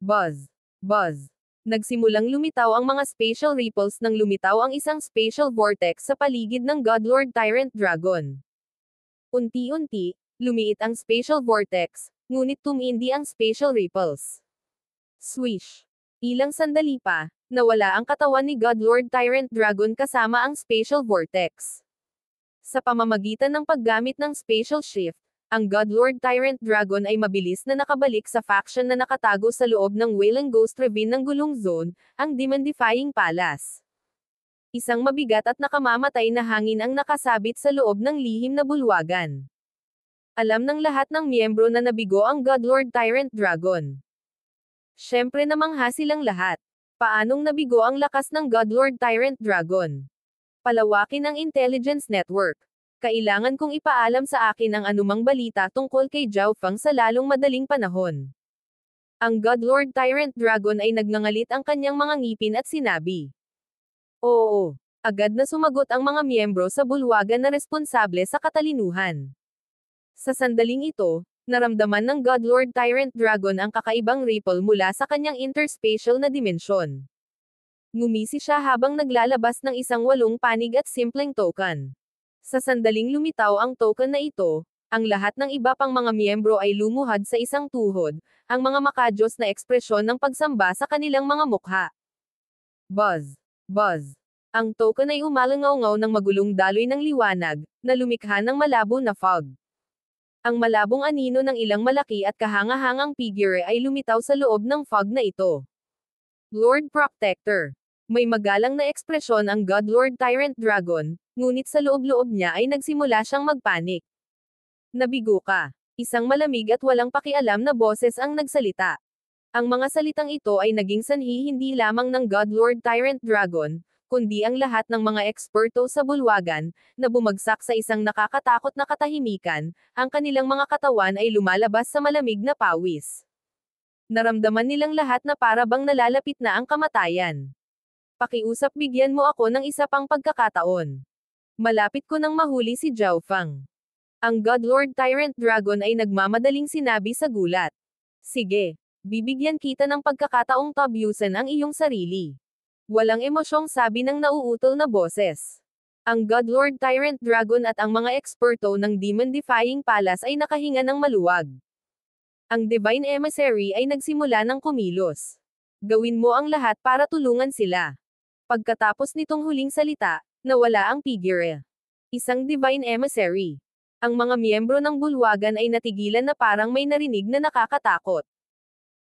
Buzz. Buzz. Nagsimulang lumitaw ang mga spatial ripples nang lumitaw ang isang spatial vortex sa paligid ng Godlord Tyrant Dragon. Unti-unti, lumiit ang spatial vortex, ngunit tumindi ang spatial ripples. Swish. Ilang sandali pa, nawala ang katawan ni Godlord Tyrant Dragon kasama ang spatial vortex. Sa pamamagitan ng paggamit ng spatial shift, ang Godlord Tyrant Dragon ay mabilis na nakabalik sa faction na nakatago sa loob ng Wailing Ghost Ravine ng Gulong Zone, ang Demon-defying Palace. Isang mabigat at nakamamatay na hangin ang nakasabit sa loob ng lihim na bulwagan. Alam ng lahat ng miyembro na nabigo ang Godlord Tyrant Dragon. Siyempre namangha silang lahat. Paanong nabigo ang lakas ng Godlord Tyrant Dragon? Palawakin ang intelligence network. Kailangan kong ipaalam sa akin ang anumang balita tungkol kay Zhao Feng sa lalong madaling panahon. Ang Godlord Tyrant Dragon ay nagngangalit ang kanyang mga ngipin at sinabi. Oo. Agad na sumagot ang mga miyembro sa bulwagan na responsable sa katalinuhan. Sa sandaling ito, naramdaman ng Godlord Tyrant Dragon ang kakaibang ripple mula sa kanyang interspatial na dimensyon. Ngumisi siya habang naglalabas ng isang 8 panig at simpleng token. Sa sandaling lumitaw ang token na ito, ang lahat ng iba pang mga miyembro ay lumuhad sa isang tuhod, ang mga makajos na ekspresyon ng pagsamba sa kanilang mga mukha. Buzz. Buzz. Ang token ay umalangaw-ngaw ng magulong daloy ng liwanag, na lumikha ng malabo na fog. Ang malabong anino ng ilang malaki at kahanga-hangang figure ay lumitaw sa loob ng fog na ito. Lord Protector. May magalang na ekspresyon ang Godlord Tyrant Dragon, ngunit sa loob-loob niya ay nagsimula siyang magpanik. Nabigo ka. Isang malamig at walang pakialam na boses ang nagsalita. Ang mga salitang ito ay naging sanhi hindi lamang ng Godlord Tyrant Dragon, kundi ang lahat ng mga eksperto sa bulwagan, na bumagsak sa isang nakakatakot na katahimikan, ang kanilang mga katawan ay lumalabas sa malamig na pawis. Naramdaman nilang lahat na para bang nalalapit na ang kamatayan. Pakiusap bigyan mo ako ng isa pang pagkakataon. Malapit ko nang mahuli si Zhao Feng. Ang Godlord Tyrant Dragon ay nagmamadaling sinabi sa gulat. Sige, bibigyan kita ng pagkakataong tabyusan ang iyong sarili. Walang emosyong sabi ng nauutol na boses. Ang Godlord Tyrant Dragon at ang mga eksperto ng Demon-defying Palace ay nakahinga ng maluwag. Ang Divine Emissary ay nagsimula ng kumilos. Gawin mo ang lahat para tulungan sila. Pagkatapos nitong huling salita, nawala ang figure. Isang Divine Emissary. Ang mga miyembro ng bulwagan ay natigilan na parang may narinig na nakakatakot.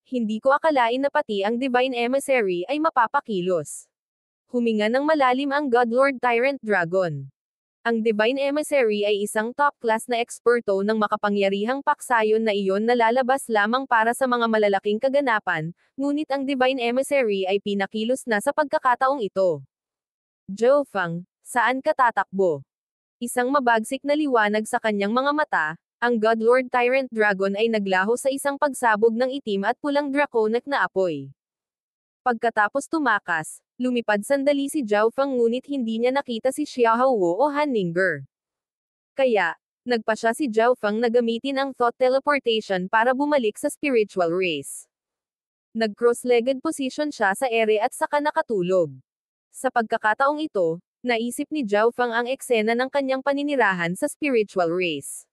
Hindi ko akalain na pati ang Divine Emissary ay mapapakilos. Huminga ng malalim ang Godlord Tyrant Dragon. Ang Divine Emissary ay isang top-class na eksperto ng makapangyarihang paksayon na iyon na lalabas lamang para sa mga malalaking kaganapan, ngunit ang Divine Emissary ay pinakilos na sa pagkakataong ito. Zhou Feng, saan ka tatakbo? Isang mabagsik na liwanag sa kanyang mga mata, ang God Lord Tyrant Dragon ay naglaho sa isang pagsabog ng itim at pulang draconic na apoy. Pagkatapos tumakas, lumipad sandali si Zhao Feng ngunit hindi niya nakita si Xiao Wu o Han Ningger. Kaya, nagpa siya si Zhao Feng na gamitin ang thought teleportation para bumalik sa spiritual race. Nag-cross-legged position siya sa ere at saka nakatulog. Sa pagkakataong ito, naisip ni Zhao Feng ang eksena ng kanyang paninirahan sa spiritual race.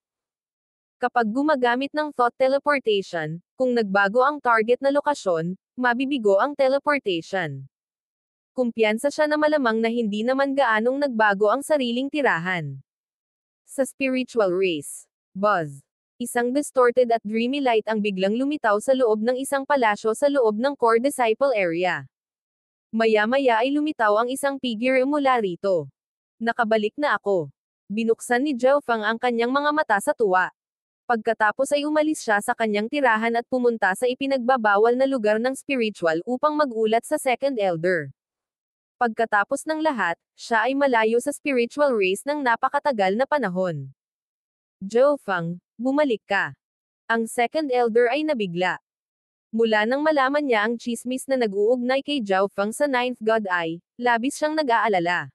Kapag gumagamit ng thought teleportation, kung nagbago ang target na lokasyon, mabibigo ang teleportation. Kumpiyansa siya na malamang na hindi naman gaanong nagbago ang sariling tirahan. Sa spiritual race, Buzz. Isang distorted at dreamy light ang biglang lumitaw sa loob ng isang palasyo sa loob ng core disciple area. Maya-maya ay lumitaw ang isang figure mula rito. Nakabalik na ako. Binuksan ni Zhao Feng ang kanyang mga mata sa tuwa. Pagkatapos ay umalis siya sa kanyang tirahan at pumunta sa ipinagbabawal na lugar ng spiritual upang mag-ulat sa Second Elder. Pagkatapos ng lahat, siya ay malayo sa spiritual race ng napakatagal na panahon. Zhao Feng, bumalik ka. Ang Second Elder ay nabigla. Mula nang malaman niya ang chismis na nag-uugnay kay Zhao Feng sa Ninth God Eye, labis siyang nag-aalala.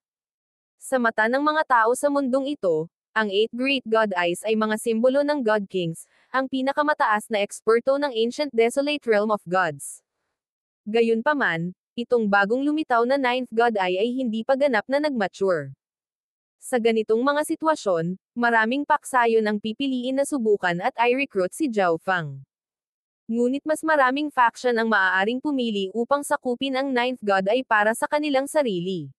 Sa mata ng mga tao sa mundong ito, ang Eight Great God Eyes ay mga simbolo ng God Kings, ang pinakamataas na eksperto ng Ancient Desolate Realm of Gods. Gayunpaman, itong bagong lumitaw na Ninth God Eye ay hindi pa ganap na nag-mature. Sa ganitong mga sitwasyon, maraming paksayon ang pipiliin na subukan at i-recruit si Zhao Feng. Ngunit mas maraming faction ang maaaring pumili upang sakupin ang Ninth God Eye para sa kanilang sarili.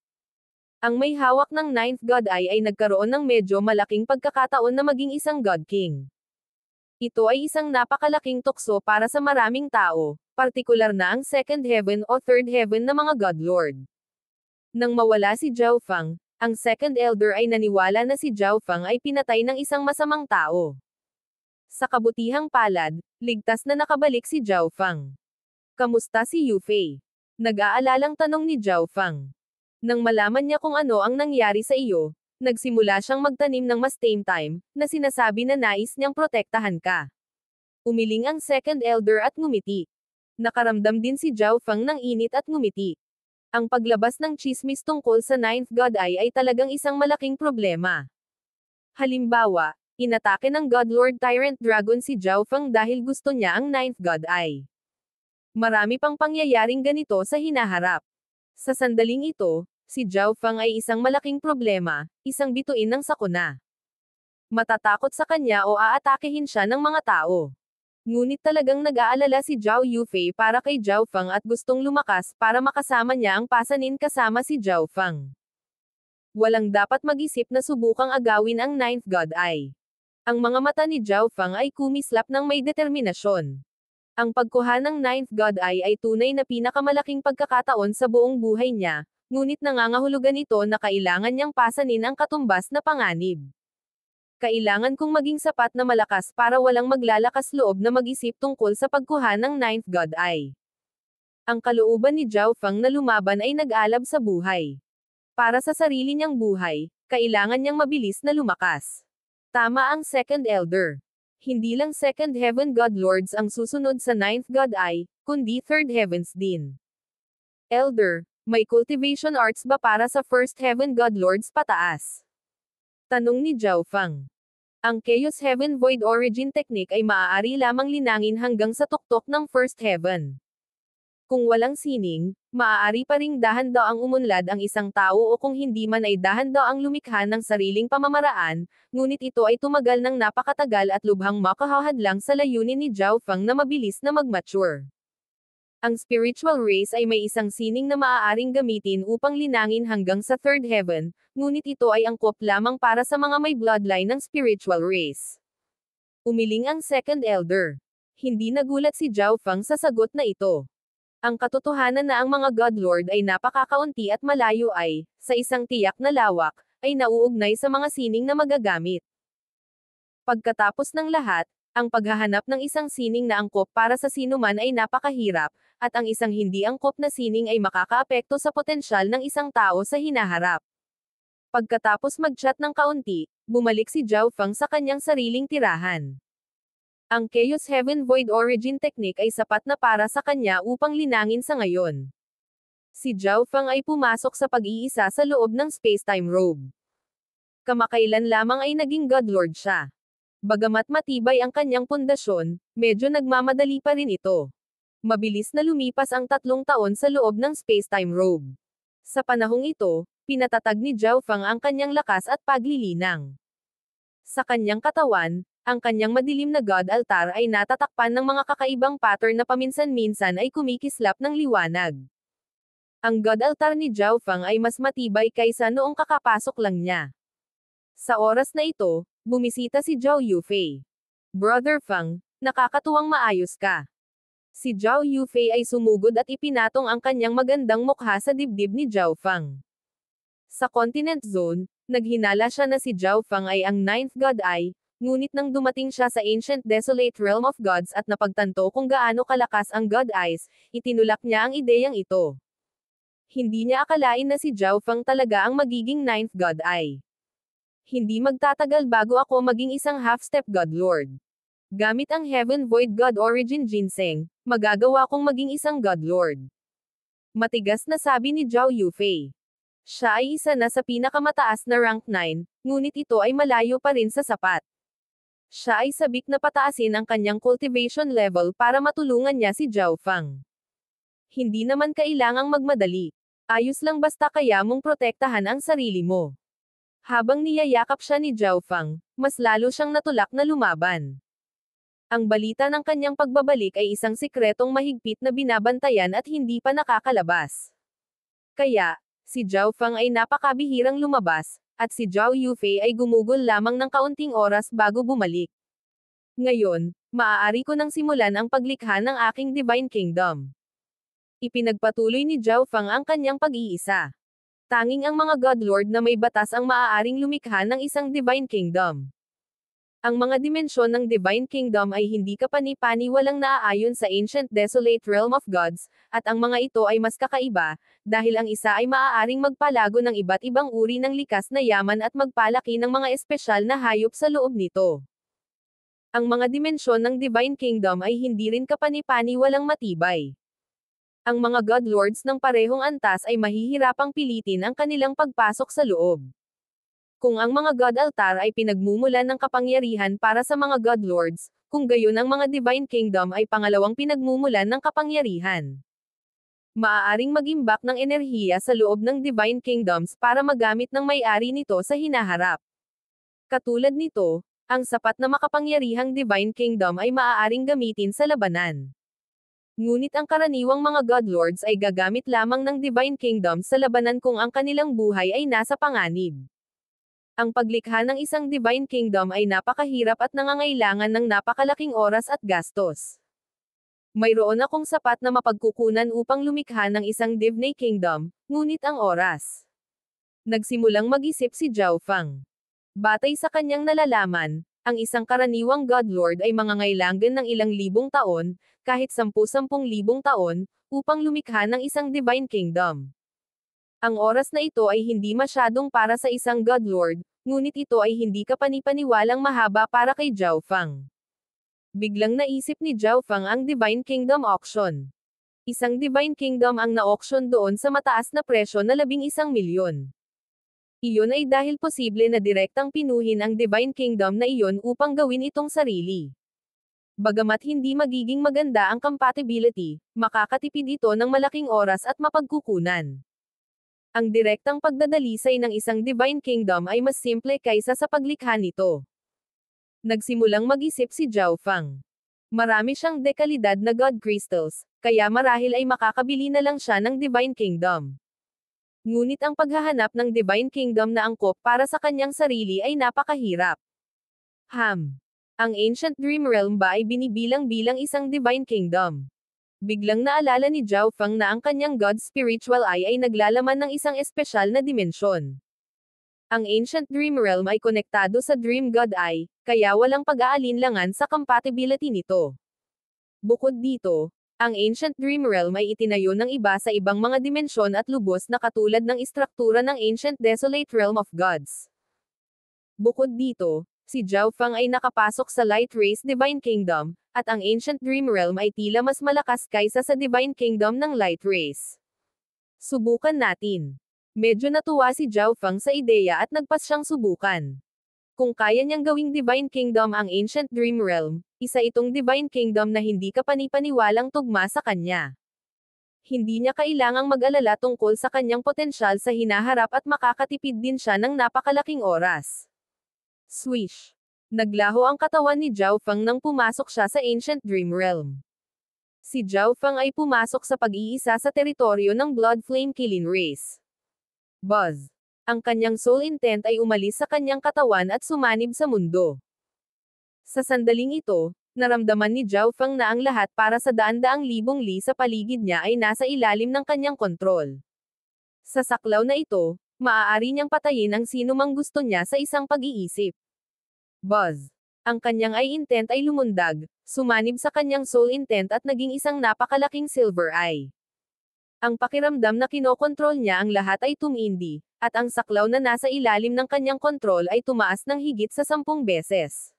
Ang may hawak ng Ninth God Eye ay nagkaroon ng medyo malaking pagkakataon na maging isang God King. Ito ay isang napakalaking tukso para sa maraming tao, partikular na ang Second Heaven o Third Heaven na mga God Lord. Nang mawala si Zhao Feng, ang Second Elder ay naniwala na si Zhao Feng ay pinatay ng isang masamang tao. Sa kabutihang palad, ligtas na nakabalik si Zhao Feng. Kamusta si Yu Fei? Nag-aalalang tanong ni Zhao Feng. Nang malaman niya kung ano ang nangyari sa iyo, nagsimula siyang magtanim ng mas tame time, na sinasabi na nais niyang protektahan ka. Umiling ang Second Elder at ngumiti. Nakaramdam din si Zhao Feng ng init at ngumiti. Ang paglabas ng chismis tungkol sa Ninth God Eye ay talagang isang malaking problema. Halimbawa, inatake ng God Lord Tyrant Dragon si Zhao Feng dahil gusto niya ang Ninth God Eye. Marami pang pangyayaring ganito sa hinaharap. Sa sandaling ito, si Zhao Feng ay isang malaking problema, isang bituin ng sakuna. Matatakot sa kanya o aatakehin siya ng mga tao. Ngunit talagang nag-aalala si Zhao Yufei para kay Zhao Feng at gustong lumakas para makasama niya ang pasanin kasama si Zhao Feng. Walang dapat mag-isip na subukang agawin ang Ninth God Eye. Ang mga mata ni Zhao Feng ay kumislap ng may determinasyon. Ang pagkuha ng Ninth God Eye ay tunay na pinakamalaking pagkakataon sa buong buhay niya, ngunit nangangahulugan ito na kailangan niyang pasanin ang katumbas na panganib. Kailangan kong maging sapat na malakas para walang maglalakas loob na mag-isip tungkol sa pagkuha ng Ninth God Eye. Ang kalooban ni Zhao Feng na lumaban ay nag-alab sa buhay. Para sa sarili niyang buhay, kailangan niyang mabilis na lumakas. Tama ang Second Elder. Hindi lang Second Heaven God Lords ang susunod sa Ninth God Eye, kundi Third Heavens din. Elder, may cultivation arts ba para sa First Heaven God Lords pataas? Tanong ni Zhao Feng. Ang Chaos Heaven Void Origin Technique ay maaari lamang linangin hanggang sa tuktok ng First Heaven. Kung walang sining, maaari pa ring dahan-daang umunlad ang isang tao o kung hindi man ay dahan-daang lumikha ng sariling pamamaraan, ngunit ito ay tumagal ng napakatagal at lubhang makahahadlang sa layunin ni Zhao Feng na mabilis na mag-mature. Ang spiritual race ay may isang sining na maaaring gamitin upang linangin hanggang sa Third Heaven, ngunit ito ay angkop lamang para sa mga may bloodline ng spiritual race. Umiling ang Second Elder. Hindi nagulat si Zhao Feng sa sagot na ito. Ang katotohanan na ang mga God Lord ay napakakaunti at malayo ay, sa isang tiyak na lawak, ay nauugnay sa mga sining na magagamit. Pagkatapos ng lahat, ang paghahanap ng isang sining na angkop para sa sinuman ay napakahirap, at ang isang hindi angkop na sining ay makakaapekto sa potensyal ng isang tao sa hinaharap. Pagkatapos mag-chat ng kaunti, bumalik si Zhao Feng sa kanyang sariling tirahan. Ang Chaos Heaven Void Origin Technique ay sapat na para sa kanya upang linangin sa ngayon. Si Zhao Feng ay pumasok sa pag-iisa sa loob ng space-time robe. Kamakailan lamang ay naging Godlord siya. Bagamat matibay ang kanyang pundasyon, medyo nagmamadali pa rin ito. Mabilis na lumipas ang 3 taon sa loob ng space-time robe. Sa panahong ito, pinatatag ni Zhao Feng ang kanyang lakas at paglilinang. Sa kanyang katawan, ang kanyang madilim na God Altar ay natatakpan ng mga kakaibang pattern na paminsan-minsan ay kumikislap ng liwanag. Ang God Altar ni Zhao Feng ay mas matibay kaysa noong kakapasok lang niya. Sa oras na ito, bumisita si Zhao Yufei. Brother Feng, nakakatuwang maayos ka. Si Zhao Yufei ay sumugod at ipinatong ang kanyang magandang mukha sa dibdib ni Zhao Feng. Sa Continent Zone, naghinala siya na si Zhao Feng ay ang 9th God Eye, ngunit nang dumating siya sa Ancient Desolate Realm of Gods at napagtanto kung gaano kalakas ang God Eyes, itinulak niya ang ideyang ito. Hindi niya akalain na si Zhao Feng talaga ang magiging 9th God Eye. Hindi magtatagal bago ako maging isang half-step God Lord. Gamit ang Heaven Void God Origin Ginseng, magagawa kong maging isang God Lord. Matigas na sabi ni Zhao Yufei. Siya ay isa na sa pinakamataas na rank 9, ngunit ito ay malayo pa rin sa sapat. Siya ay sabik na pataasin ang kanyang cultivation level para matulungan niya si Zhao Feng. Hindi naman kailangang magmadali. Ayos lang basta kaya mong protektahan ang sarili mo. Habang niyayakap siya ni Zhao Feng, mas lalo siyang natulak na lumaban. Ang balita ng kanyang pagbabalik ay isang sikretong mahigpit na binabantayan at hindi pa nakakalabas. Kaya, si Zhao Feng ay napakabihirang lumabas, at si Zhao Yufei ay gumugol lamang ng kaunting oras bago bumalik. Ngayon, maaari ko nang simulan ang paglikha ng aking Divine Kingdom. Ipinagpatuloy ni Zhao Feng ang kanyang pag-iisa. Tanging ang mga God Lord na may batas ang maaaring lumikha ng isang Divine Kingdom. Ang mga dimensyon ng Divine Kingdom ay hindi kapani-paniwalang naaayon sa Ancient Desolate Realm of Gods, at ang mga ito ay mas kakaiba, dahil ang isa ay maaaring magpalago ng iba't ibang uri ng likas na yaman at magpalaki ng mga espesyal na hayop sa loob nito. Ang mga dimensyon ng Divine Kingdom ay hindi rin kapani-paniwalang matibay. Ang mga God Lords ng parehong antas ay mahihirapang pilitin ang kanilang pagpasok sa loob. Kung ang mga God Altar ay pinagmumulan ng kapangyarihan para sa mga God Lords, kung gayon ang mga Divine Kingdom ay pangalawang pinagmumulan ng kapangyarihan. Maaaring mag-imbak ng enerhiya sa loob ng Divine Kingdoms para magamit ng may-ari nito sa hinaharap. Katulad nito, ang sapat na makapangyarihang Divine Kingdom ay maaaring gamitin sa labanan. Ngunit ang karaniwang mga God Lords ay gagamit lamang ng Divine Kingdom sa labanan kung ang kanilang buhay ay nasa panganib. Ang paglikha ng isang Divine Kingdom ay napakahirap at nangangailangan ng napakalaking oras at gastos. Mayroon akong sapat na mapagkukunan upang lumikha ng isang Divine Kingdom, ngunit ang oras. Nagsimulang mag-isip si Zhao Feng. Batay sa kanyang nalalaman, ang isang karaniwang God Lord ay mangangailangan ng ilang libong taon, kahit 10,000 taon, upang lumikha ng isang Divine Kingdom. Ang oras na ito ay hindi masyadong para sa isang God Lord, ngunit ito ay hindi kapani-paniwalang mahaba para kay Zhao Feng. Biglang naisip ni Zhao Feng ang Divine Kingdom Auction. Isang Divine Kingdom ang na-auction doon sa mataas na presyo na 11 milyon. Iyon ay dahil posible na direktang pinuhin ang Divine Kingdom na iyon upang gawin itong sarili. Bagamat hindi magiging maganda ang compatibility, makakatipid ito ng malaking oras at mapagkukunan. Ang direktang pagdadalisay ng isang Divine Kingdom ay mas simple kaysa sa paglikha nito. Nagsimulang mag-isip si Zhao Feng. Marami siyang dekalidad na God Crystals, kaya marahil ay makakabili na lang siya ng Divine Kingdom. Ngunit ang paghahanap ng Divine Kingdom na angkop para sa kanyang sarili ay napakahirap. Ang Ancient Dream Realm ba ay binibilang-bilang isang Divine Kingdom? Biglang naalala ni Zhao Feng na ang kanyang God Spiritual Eye ay naglalaman ng isang espesyal na dimensyon. Ang Ancient Dream Realm ay konektado sa Dream God Eye, kaya walang pag-aalinlangan sa compatibility nito. Bukod dito, ang Ancient Dream Realm ay itinayo ng iba sa ibang mga dimensyon at lubos na katulad ng istruktura ng Ancient Desolate Realm of Gods. Bukod dito, si Zhao Feng ay nakapasok sa Light Race Divine Kingdom, at ang Ancient Dream Realm ay tila mas malakas kaysa sa Divine Kingdom ng Light Race. Subukan natin. Medyo natuwa si Zhao Feng sa ideya at nagpas siyang subukan. Kung kaya niyang gawing Divine Kingdom ang Ancient Dream Realm, isa itong Divine Kingdom na hindi kapani-paniwalang tugma sa kanya. Hindi niya kailangang mag-alala tungkol sa kanyang potensyal sa hinaharap at makakatipid din siya ng napakalaking oras. Swish! Naglaho ang katawan ni Zhao Feng nang pumasok siya sa Ancient Dream Realm. Si Zhao Feng ay pumasok sa pag-iisa sa teritoryo ng Blood Flame Killing Race. Buzz. Ang kanyang soul intent ay umalis sa kanyang katawan at sumanib sa mundo. Sa sandaling ito, naramdaman ni Zhao Feng na ang lahat para sa daan-daang libong li sa paligid niya ay nasa ilalim ng kanyang kontrol. Sa saklaw na ito, maaari niyang patayin ang sino mang gusto niya sa isang pag-iisip. Buzz. Ang kanyang eye intent ay lumundag, sumanib sa kanyang soul intent at naging isang napakalaking silver eye. Ang pakiramdam na kinokontrol niya ang lahat ay tumindi, at ang saklaw na nasa ilalim ng kanyang kontrol ay tumaas ng higit sa 10 beses.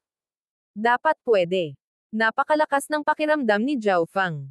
Dapat pwede. Napakalakas ng pakiramdam ni Zhao Feng.